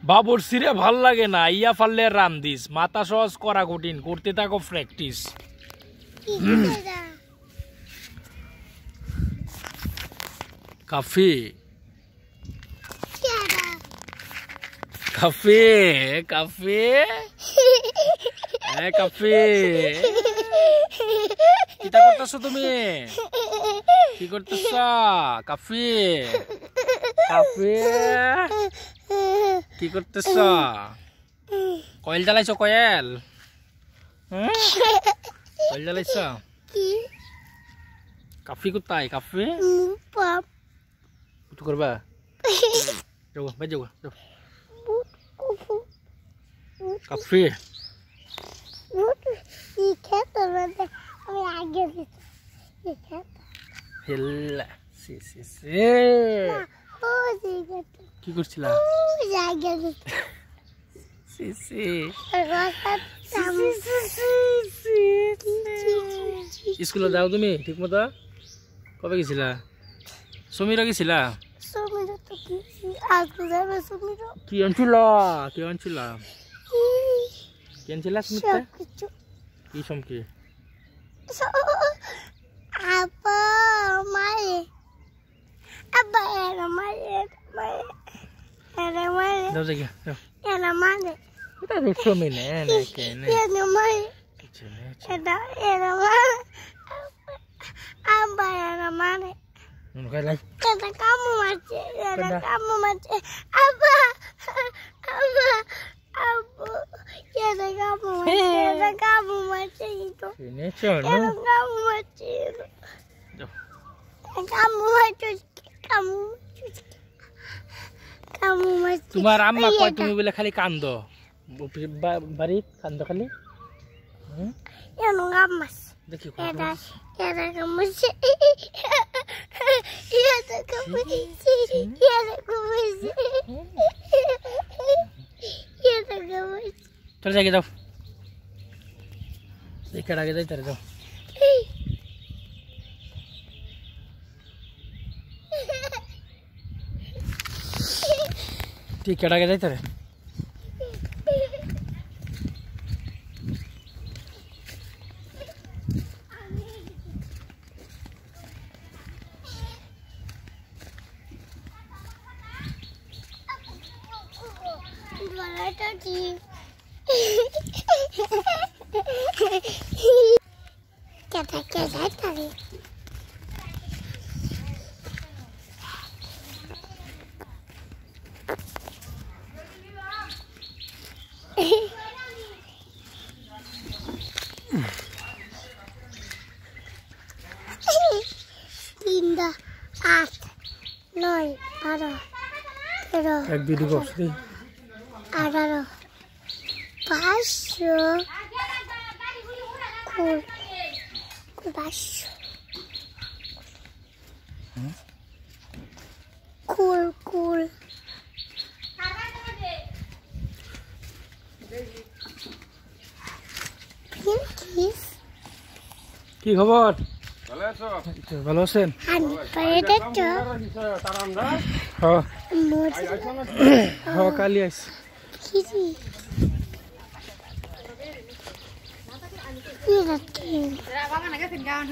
বাবুর সিরে ভাল লাগে না, ইয়া ফাললে রাম দিস, মাথা সহজ করা কঠিন, করতে থাকো প্র্যাকটিস। কাফি কাফি কাফি কাফি, কিটা করতেছো তুমি? কি করতেছ কাফি? কাফি কি করতেছ? কয়েল জ্বালাইছো? কয়েল কয়েল জ্বালাইছো? কাফি কোথায়? কাফি কিছু করবা? যাও ভাই, যাও কাফি। কি করছিলা? স্কুলে যাও তুমি ঠিক মতো? কবে গেছিলা? সমীর গেছিলা? কি আনছিল? কি আনছিল? কি আনছিলা? কি সমকি? Đâu ra kìa, đâu. Cái ta được xô mình nè, này kìa nè. Nó cái lấy. Ini cun. তোমার আম্মা কয় তুমি বলে খালি কান্দো, বাড়ি কান্দো খালি। দেখি চলে যাই, যাও দেখার আগে যাই, তারা যাও। ঠিক আগে যাই, তারা Tinda, 8, 9, 12, 13, 18, 500, cool, 500, cool. কি খবর? ভালো আছেন? কালি আইস।